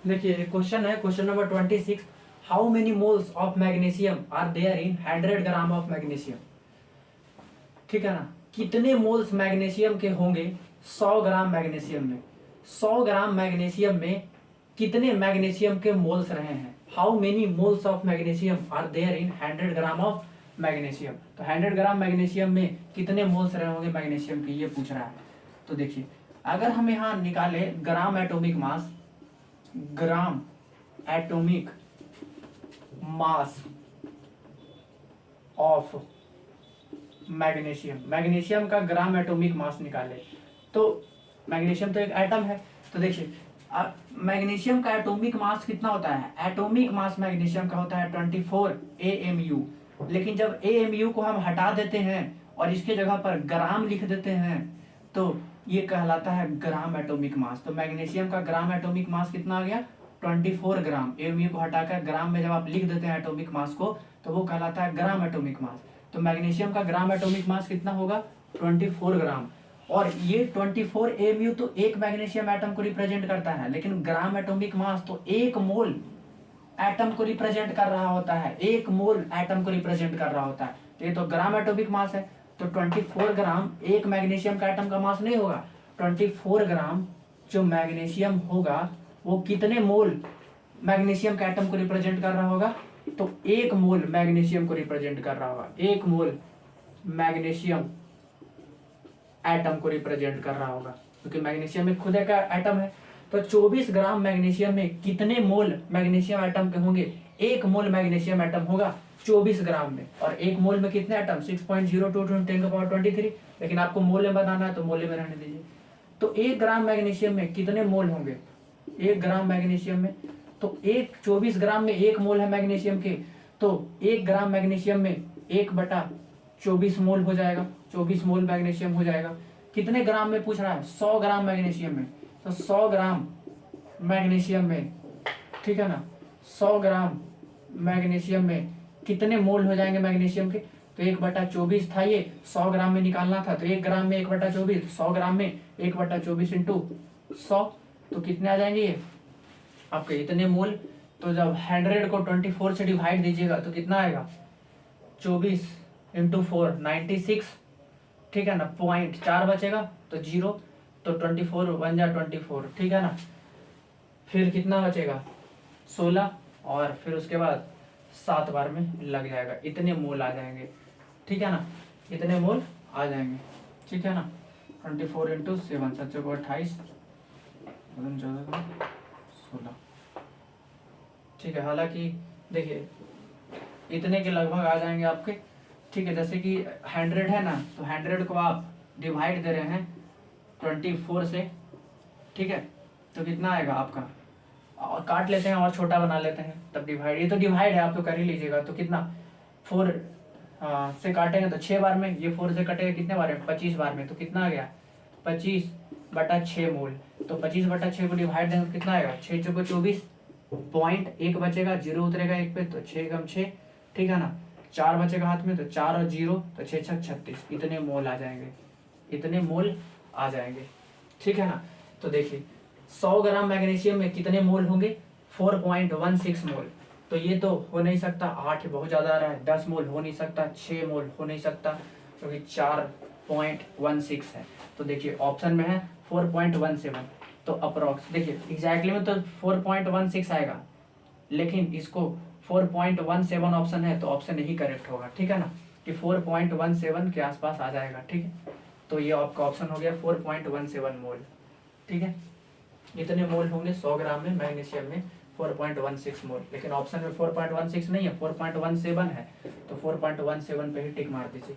देखिए क्वेश्चन है, question number 26, how many moles of magnesium are there in 100 gram of magnesium. ठीक है ना, कितने मोल्स मैग्नीशियम के होंगे 100 ग्राम मैग्नीशियम में। 100 ग्राम मैग्नीशियम में कितने मैग्नीशियम के मोल्स रहे हैं। How many moles of magnesium are there in 100 gram of magnesium. तो 100 ग्राम मैग्नीशियम में कितने मोल्स रहे होंगे मैग्नीशियम के, ये पूछ रहा है। तो देखिए, अगर हम यहाँ निकाले gram atomic mass, gram atomic mass of magnesium, magnesium का ग्राम एटॉमिक मास निकाले तो मैग्नीशियम तो एक एटम है। तो देखिए मैग्नीशियम का एटॉमिक मास कितना होता है, एटॉमिक मास मैग्नीशियम का होता है 24 AMU। लेकिन जब AMU को हम हटा देते हैं और इसके जगह पर ग्राम लिख देते हैं तो ये कहलाता है ग्राम एटॉमिक मास। तो मैग्नीशियम का ग्राम एटॉमिक मास कितना आ गया 24 ग्राम। AMU को हटाकर ग्राम में जब आप लिख देते हैं एटॉमिक मास को तो वो कहलाता है ग्राम एटॉमिक मास। तो मैग्नीशियम का ग्राम एटॉमिक मास कितना होगा 24 ग्राम। और ये 24 AMU तो एक मैग्नीशियम एटम को रिप्रेजेंट करता है, लेकिन ग्राम एटॉमिक मास तो एक मोल एटम को रिप्रेजेंट कर रहा होता है, एक मोल एटम को रिप्रेजेंट कर रहा होता है। तो ये तो ग्राम एटॉमिक मास है। तो 24 ग्राम एक मैग्नीशियम का एटम का मास नहीं होगा। 24 ग्राम जो मैग्नीशियम होगा वो कितने मोल मैग्नीशियम का एटम को रिप्रेजेंट कर रहा होगा, तो एक मोल मैग्नीशियम को रिप्रेजेंट कर रहा होगा, एक मोल मैग्नीशियम एटम को रिप्रेजेंट कर रहा होगा, क्योंकि मैग्नीशियम एक खुद का एटम है। तो 24 ग्राम मैग्नीशियम में कितने मोल मैग्नीशियम एटम के होंगे, एक मोल मैग्नीशियम एटम होगा 24 ग्राम में। और एक मोल में कितने एटम 6.02 × 10⁻23, लेकिन आपको मोल में बताना है तो मोल में रहने दीजिए। तो 1 ग्राम मैग्नीशियम में कितने मोल होंगे, 1 ग्राम मैग्नीशियम में, तो 24 ग्राम में 1 मोल है मैग्नीशियम के, तो 1 ग्राम मैग्नीशियम में 1/24 मोल हो जाएगा, 24 मोल मैग्नीशियम हो जाएगा। कितने ग्राम में पूछ रहा है 100 ग्राम मैग्नीशियम में। तो 100 ग्राम मैग्नीशियम में, ठीक है ना, 100 ग्राम मैग्नीशियम में कितने मोल हो जाएंगे मैग्नीशियम के, तो 1/24 था, ये 100 ग्राम में निकालना था। तो 1 ग्राम में 1/24, 100 ग्राम में 1/24 × 100, तो कितने आ जाएंगे ये आपके इतने मोल। तो जब 100 को 24 से डिवाइड दीजिएगा तो कितना आएगा 24 × 4 96, ठीक है ना, पॉइंट 4 बचेगा तो 0, तो 24 1 जा 24, ठीक है ना। फिर कितना बचेगा 16, और फिर उसके बाद 7 बार में लग जाएगा, इतने मोल आ जाएंगे, ठीक है ना, इतने मोल आ जाएंगे, ठीक है ना। 24 × 7 7 को 28, 16, ठीक है। हालांकि देखिए इतने के लगभग आ जाएंगे आपके, ठीक है। जैसे कि 100 है ना, तो 100 को आप डिवाइड दे रहे हैं 24 से, ठीक है, तो कितना आएगा आपका, और काट लेते हैं और छोटा बना लेते हैं तब डिवाइड, ये तो डिवाइड है आप तो कर ही लीजिएगा। तो कितना 4 से काटेंगे तो 6 बार में, ये 4 से कटेगा कितने बार में 25 बार में, तो कितना आ गया 25/6 मोल। तो 25/6 को डिवाइड देंगे तो कितना आएगा 6 × 24, पॉइंट 1 बचेगा, 0 उतरेगा 1 पे, तो 6 × 6, ठीक है ना, 4 बचेगा हाथ में, तो 4 और 0 तो 6 × 36, इतने मोल आ जाएंगे, इतने मोल आ जाएंगे, ठीक है ना। तो देखिए 100 ग्राम मैग्नीशियम में कितने मोल होंगे 4.16 मोल। तो ये तो हो नहीं सकता, 8 बहुत ज्यादा आ रहा है, 10 मोल हो नहीं सकता, 6 मोल हो नहीं सकता, क्योंकि 4.16 है। तो देखिए ऑप्शन में है 4.17, तो अप्रोक्स देखिए एग्जैक्टली में तो 4.16 आएगा, लेकिन इसको 4.17 ऑप्शन है तो ऑप्शन यही करेक्ट होगा, ठीक है ना, कि 4.17 के आसपास आ जाएगा, ठीक है। तो ये आपका ऑप्शन हो गया 4.17 मोल, ठीक है। इतने मोल होंगे 100 ग्राम में मैग्नीशियम में 4.16 मोल, लेकिन ऑप्शन में 4.16 नहीं है 4.17 है, तो 4.17 पे ही टिक मार दीजिए।